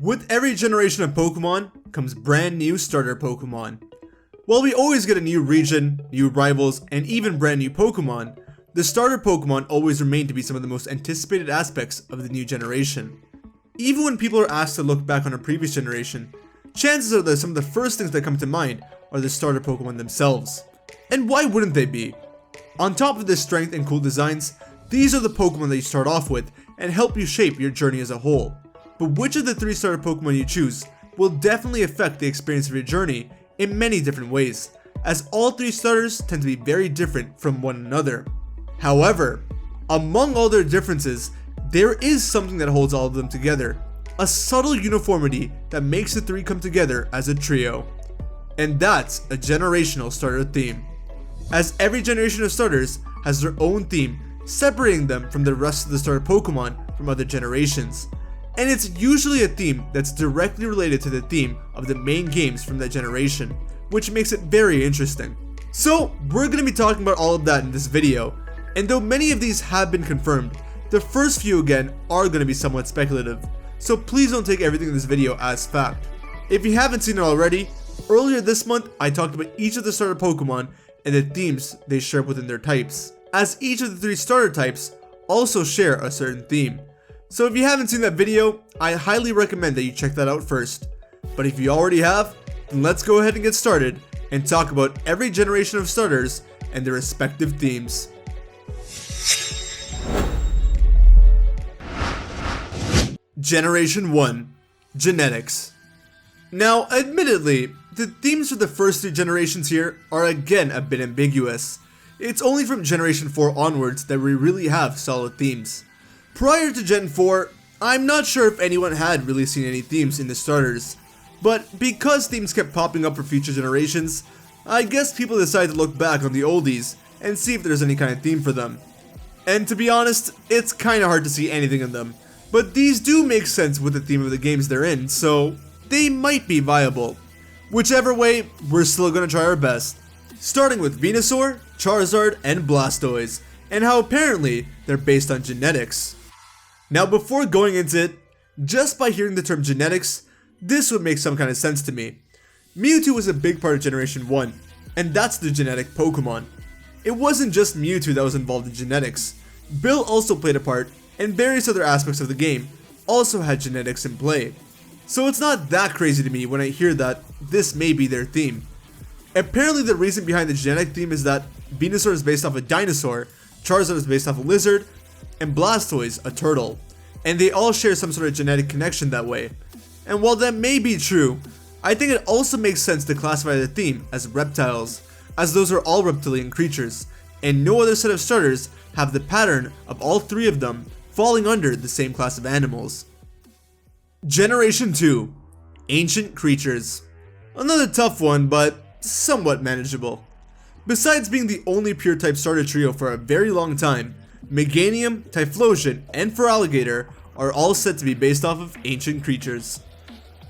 With every generation of Pokemon comes brand new starter Pokemon. While we always get a new region, new rivals, and even brand new Pokemon, the starter Pokemon always remain to be some of the most anticipated aspects of the new generation. Even when people are asked to look back on a previous generation, chances are that some of the first things that come to mind are the starter Pokemon themselves. And why wouldn't they be? On top of this strength and cool designs, these are the Pokemon that you start off with and help you shape your journey as a whole. But which of the 3 starter Pokemon you choose will definitely affect the experience of your journey in many different ways, as all 3 starters tend to be very different from one another. However, among all their differences, there is something that holds all of them together, a subtle uniformity that makes the 3 come together as a trio. And that's a generational starter theme, as every generation of starters has their own theme, separating them from the rest of the starter Pokemon from other generations. And it's usually a theme that's directly related to the theme of the main games from that generation, which makes it very interesting. So we're going to be talking about all of that in this video, and though many of these have been confirmed, the first few again are going to be somewhat speculative, so please don't take everything in this video as fact. If you haven't seen it already, earlier this month I talked about each of the starter Pokemon and the themes they share within their types, as each of the 3 starter types also share a certain theme. So if you haven't seen that video, I highly recommend that you check that out first. But if you already have, then let's go ahead and get started and talk about every generation of starters and their respective themes. Generation 1. Genetics. Now, admittedly, the themes for the first 3 generations here are again a bit ambiguous. It's only from Generation 4 onwards that we really have solid themes. Prior to Gen 4, I'm not sure if anyone had really seen any themes in the starters, but because themes kept popping up for future generations, I guess people decided to look back on the oldies and see if there's any kind of theme for them. And to be honest, it's kinda hard to see anything in them, but these do make sense with the theme of the games they're in, so they might be viable. Whichever way, we're still gonna try our best. Starting with Venusaur, Charizard, and Blastoise, and how apparently they're based on genetics. Now before going into it, just by hearing the term genetics, this would make some kind of sense to me. Mewtwo was a big part of Generation 1, and that's the genetic Pokemon. It wasn't just Mewtwo that was involved in genetics. Bill also played a part, and various other aspects of the game also had genetics in play. So it's not that crazy to me when I hear that this may be their theme. Apparently the reason behind the genetic theme is that Venusaur is based off a dinosaur, Charizard is based off a lizard, and Blastoise a turtle, and they all share some sort of genetic connection that way. And while that may be true, I think it also makes sense to classify the theme as reptiles, as those are all reptilian creatures, and no other set of starters have the pattern of all 3 of them falling under the same class of animals. Generation 2. Ancient Creatures. Another tough one, but somewhat manageable. Besides being the only pure type starter trio for a very long time, Meganium, Typhlosion, and Feraligatr are all said to be based off of ancient creatures.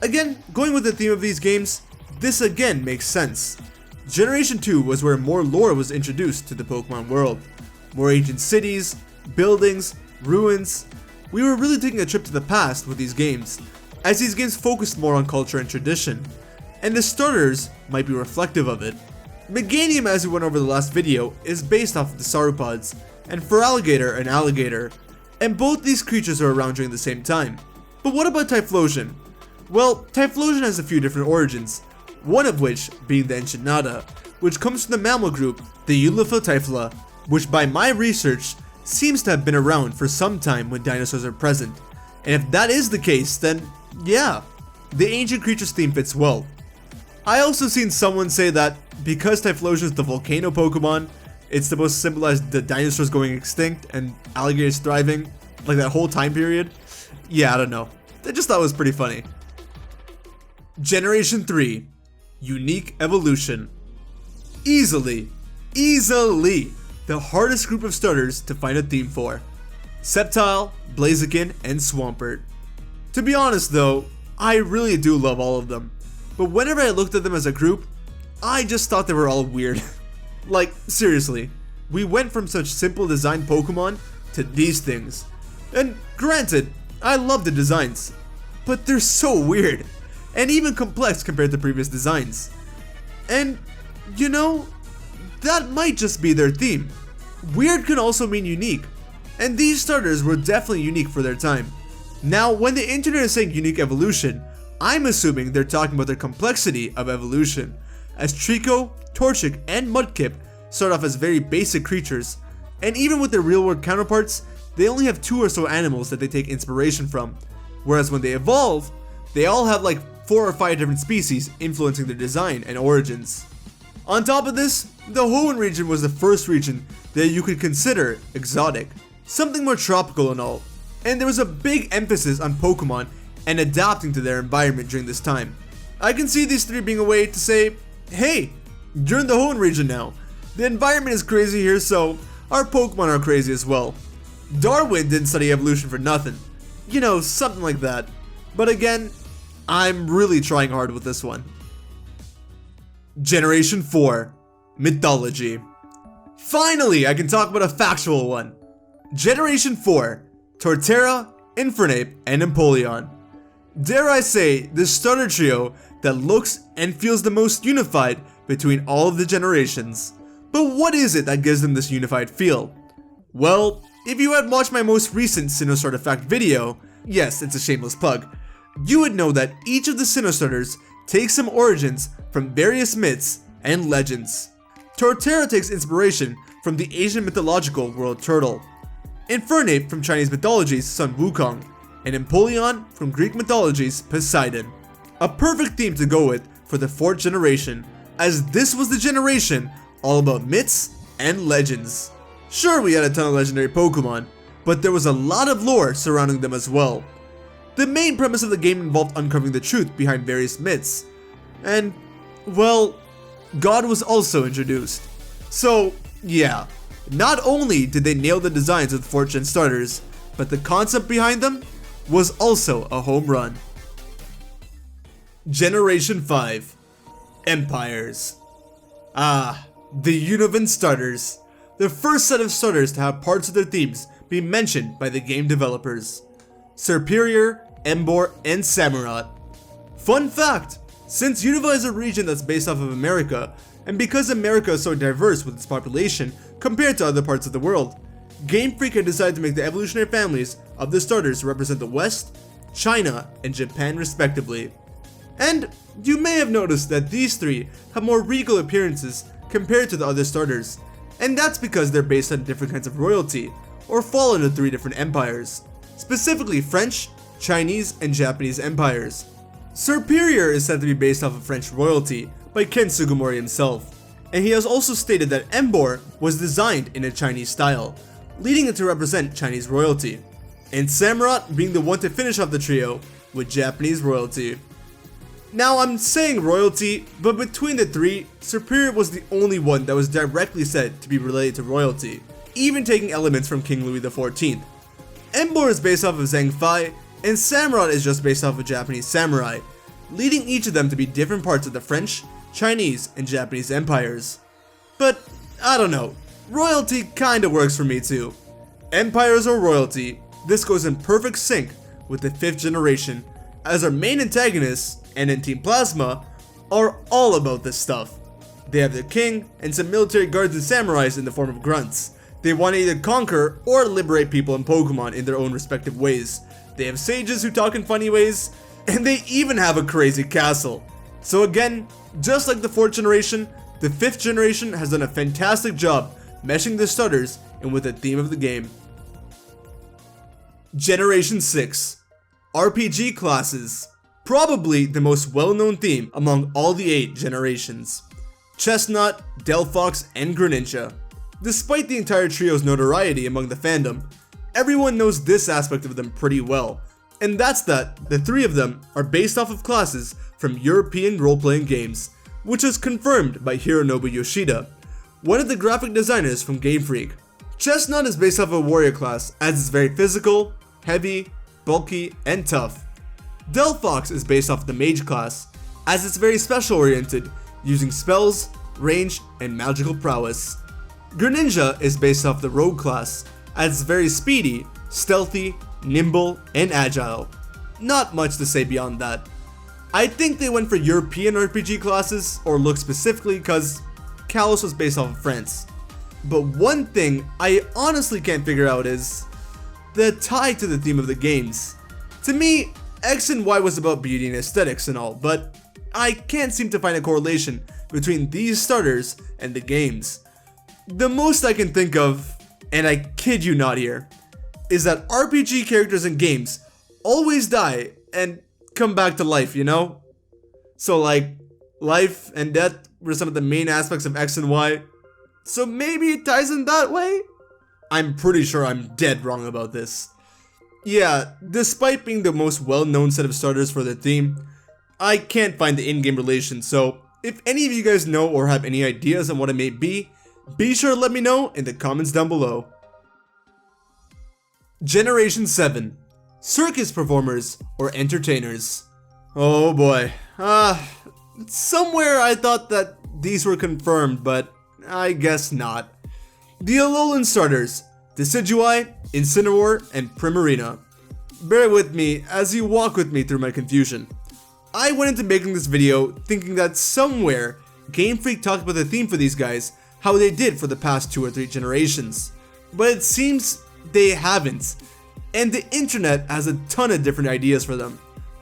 Again, going with the theme of these games, this again makes sense. Generation 2 was where more lore was introduced to the Pokemon world. More ancient cities, buildings, ruins. We were really taking a trip to the past with these games, as these games focused more on culture and tradition, and the starters might be reflective of it. Meganium, as we went over the last video, is based off of the Sauropods, and Feraligatr an alligator, and both these creatures are around during the same time. But what about Typhlosion? Well, Typhlosion has a few different origins, one of which being the Enchinata, which comes from the mammal group, the Eulophotyphla, which by my research seems to have been around for some time when dinosaurs are present. And if that is the case, then yeah, the ancient creatures theme fits well. I also seen someone say that because Typhlosion is the volcano Pokemon, it's supposed to symbolize the dinosaurs going extinct and alligators thriving, like that whole time period. Yeah, I don't know. I just thought it was pretty funny. Generation 3. Unique Evolution. Easily the hardest group of starters to find a theme for. Sceptile, Blaziken, and Swampert. To be honest though, I really do love all of them, but whenever I looked at them as a group, I just thought they were all weird. Like, seriously, we went from such simple design Pokemon to these things. And granted, I love the designs, but they're so weird, and even complex compared to previous designs. And, you know, that might just be their theme. Weird can also mean unique, and these starters were definitely unique for their time. Now, when the internet is saying unique evolution, I'm assuming they're talking about their complexity of evolution, as Trico, Torchic, and Mudkip start off as very basic creatures, and even with their real-world counterparts, they only have 2 or so animals that they take inspiration from, whereas when they evolve, they all have like 4 or 5 different species influencing their design and origins. On top of this, the Hoenn region was the first region that you could consider exotic, something more tropical and all, and there was a big emphasis on Pokémon and adapting to their environment during this time. I can see these 3 being a way to say, hey, you're in the Hoenn region now. The environment is crazy here, so our Pokémon are crazy as well. Darwin didn't study evolution for nothing. You know, something like that. But again, I'm really trying hard with this one. Generation 4, Mythology. Finally, I can talk about a factual one. Generation 4, Torterra, Infernape, and Empoleon. Dare I say, the starter trio that looks and feels the most unified between all of the generations. But what is it that gives them this unified feel? Well, if you had watched my most recent Sinnoh Artifact video, yes, it's a shameless plug, you would know that each of the Sinnoh starters takes some origins from various myths and legends. Torterra takes inspiration from the Asian mythological world turtle, Infernape from Chinese mythology's Sun Wukong, and Empoleon from Greek mythology's Poseidon. A perfect theme to go with for the 4th generation, as this was the generation all about myths and legends. Sure, we had a ton of legendary Pokemon, but there was a lot of lore surrounding them as well. The main premise of the game involved uncovering the truth behind various myths, and, well, God was also introduced. So, yeah, not only did they nail the designs of the 4th gen starters, but the concept behind them was also a home run. Generation 5, Empires. The Unifying starters. The first set of starters to have parts of their themes be mentioned by the game developers. Serperior, Emboar, and Samurott. Fun fact, since Unova is a region that's based off of America, and because America is so diverse with its population compared to other parts of the world, Game Freak had decided to make the evolutionary families of the starters represent the West, China, and Japan respectively. And you may have noticed that these 3 have more regal appearances compared to the other starters, and that's because they're based on different kinds of royalty, or fall into 3 different empires, specifically French, Chinese, and Japanese empires. Serperior is said to be based off of French royalty by Ken Sugimori himself, and he has also stated that Emboar was designed in a Chinese style, leading it to represent Chinese royalty, and Samurott being the one to finish off the trio with Japanese royalty. Now, I'm saying royalty, but between the 3, Serperior was the only one that was directly said to be related to royalty, even taking elements from King Louis XIV. Emboar is based off of Zhang Fei, and Samurott is just based off of Japanese samurai, leading each of them to be different parts of the French, Chinese, and Japanese empires. But, I don't know, royalty kinda works for me too. Empires or royalty, this goes in perfect sync with the 5th generation, as our main antagonists, and in Team Plasma, are all about this stuff. They have their king and some military guards and samurais in the form of grunts. They want to either conquer or liberate people and Pokemon in their own respective ways. They have sages who talk in funny ways, and they even have a crazy castle. So again, just like the 4th generation, the 5th generation has done a fantastic job meshing the starters in with the theme of the game. Generation 6, RPG classes. Probably the most well-known theme among all the 8 generations. Chestnut, Delphox, and Greninja. Despite the entire trio's notoriety among the fandom, everyone knows this aspect of them pretty well, and that's that the 3 of them are based off of classes from European role-playing games, which is confirmed by Hironobu Yoshida, one of the graphic designers from Game Freak. Chestnut is based off a warrior class, as it's very physical, heavy, bulky, and tough. Delphox is based off the mage class, as it's very special oriented, using spells, range, and magical prowess. Greninja is based off the rogue class, as it's very speedy, stealthy, nimble, and agile. not much to say beyond that. I think they went for European RPG classes, or look specifically because Kalos was based off of France. But one thing I honestly can't figure out is the tie to the theme of the games. To me, X and Y was about beauty and aesthetics and all, but I can't seem to find a correlation between these starters and the games. The most I can think of, and I kid you not here, is that RPG characters in games always die and come back to life, you know? So like, life and death were some of the main aspects of X and Y, so maybe it ties in that way? I'm pretty sure I'm dead wrong about this. Yeah, despite being the most well-known set of starters for their theme, I can't find the in-game relation, so if any of you guys know or have any ideas on what it may be sure to let me know in the comments down below. Generation 7. Circus performers or entertainers. Oh boy. Somewhere I thought that these were confirmed, but I guess not. The Alolan starters, Decidueye, Incineroar, and Primarina. Bear with me as you walk with me through my confusion. I went into making this video thinking that somewhere Game Freak talked about the theme for these guys, how they did for the past 2 or 3 generations. But it seems they haven't, and the internet has a ton of different ideas for them.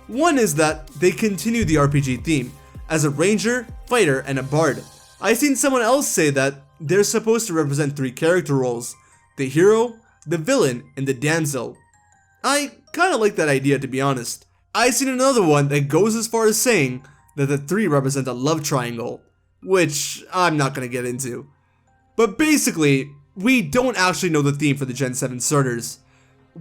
One is that they continue the RPG theme as a ranger, fighter, and a bard. I've seen someone else say that they're supposed to represent 3 character roles: the hero, the villain, and the damsel. I kinda like that idea, to be honest. I've seen another one that goes as far as saying that the 3 represent a love triangle, which I'm not gonna get into. But basically, we don't actually know the theme for the Gen 7 starters.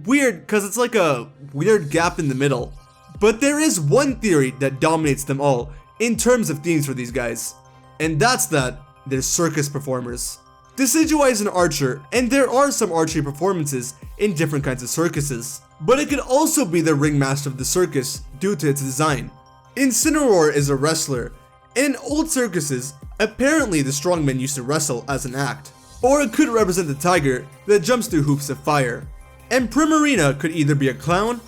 Weird, cause it's like a weird gap in the middle. But there is one theory that dominates them all in terms of themes for these guys, and that's that they're circus performers. Decidueye is an archer, and there are some archery performances in different kinds of circuses, but it could also be the ringmaster of the circus due to its design. Incineroar is a wrestler, and in old circuses, apparently the strongmen used to wrestle as an act. Or it could represent the tiger that jumps through hoops of fire. And Primarina could either be a clown,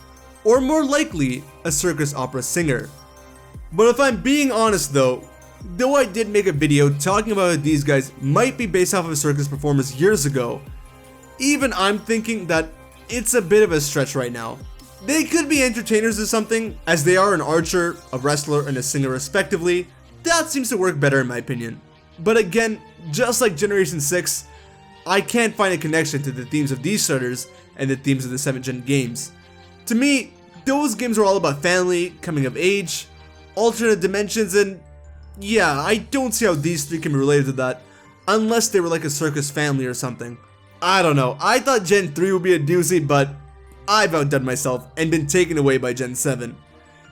or more likely, a circus opera singer. But if I'm being honest though I did make a video talking about how these guys might be based off of circus performers years ago, even I'm thinking that it's a bit of a stretch right now. They could be entertainers or something, as they are an archer, a wrestler, and a singer respectively. That seems to work better in my opinion. But again, just like Generation 6, I can't find a connection to the themes of these starters and the themes of the 7th gen games. To me, those games are all about family, coming of age, alternate dimensions, and yeah, I don't see how these 3 can be related to that, unless they were like a circus family or something. I don't know, I thought Gen 3 would be a doozy, but I've outdone myself and been taken away by Gen 7.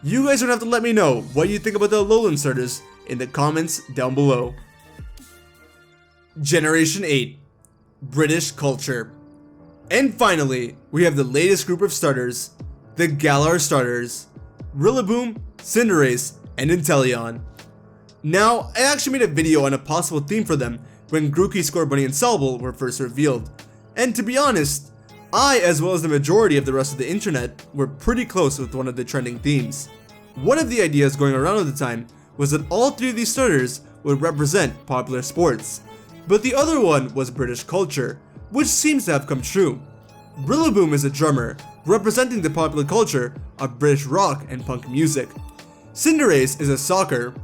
You guys don't have to let me know what you think about the Alolan starters in the comments down below. Generation 8. British culture. And finally, we have the latest group of starters, the Galar starters, Rillaboom, Cinderace, and Inteleon. Now, I actually made a video on a possible theme for them when Grookey, Scorbunny, and Sobble were first revealed. And to be honest, I, as well as the majority of the rest of the internet, were pretty close with one of the trending themes. One of the ideas going around at the time was that all 3 of these starters would represent popular sports, but the other one was British culture, which seems to have come true. Rillaboom is a drummer, representing the popular culture of British rock and punk music. Cinderace is a soccer,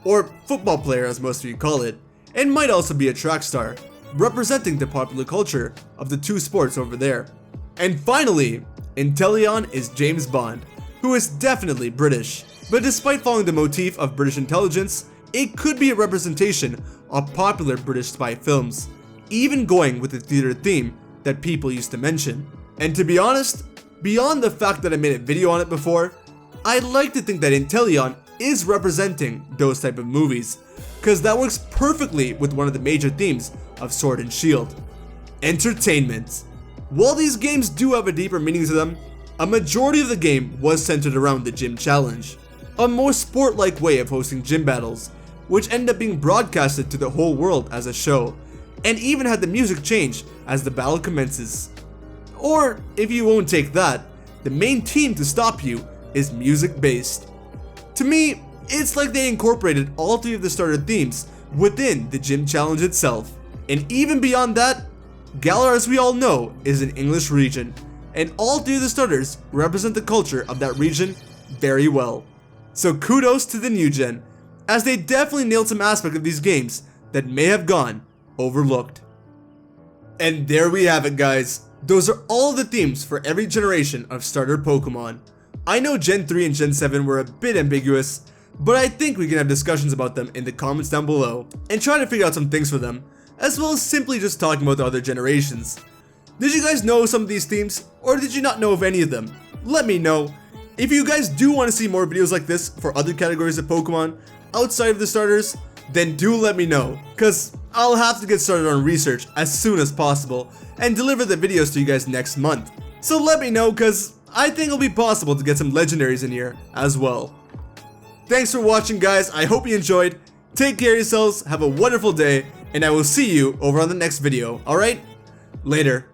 or football player as most of you call it, and might also be a track star, representing the popular culture of the 2 sports over there. And finally, Inteleon is James Bond, who is definitely British, but despite following the motif of British intelligence, it could be a representation of popular British spy films, even going with the theater theme that people used to mention. And to be honest, beyond the fact that I made a video on it before, I'd like to think that Inteleon is representing those type of movies, cause that works perfectly with one of the major themes of Sword and Shield: entertainment. While these games do have a deeper meaning to them, a majority of the game was centered around the gym challenge, a more sport-like way of hosting gym battles, which end up being broadcasted to the whole world as a show, and even had the music change as the battle commences. Or, if you won't take that, the main team to stop you is music based. To me, it's like they incorporated all 3 of the starter themes within the gym challenge itself. And even beyond that, Galar, as we all know, is an English region, and all 3 of the starters represent the culture of that region very well. So kudos to the new gen, as they definitely nailed some aspect of these games that may have gone overlooked. And there we have it, guys. Those are all the themes for every generation of starter Pokemon. I know Gen 3 and Gen 7 were a bit ambiguous, but I think we can have discussions about them in the comments down below and try to figure out some things for them, as well as simply just talking about the other generations. Did you guys know some of these themes, or did you not know of any of them? Let me know. If you guys do want to see more videos like this for other categories of Pokemon outside of the starters, then do let me know, cause I'll have to get started on research as soon as possible and deliver the videos to you guys next month. So let me know, cause I think it'll be possible to get some legendaries in here as well. Thanks for watching, guys. I hope you enjoyed. Take care of yourselves, have a wonderful day, and I will see you over on the next video, alright? Later.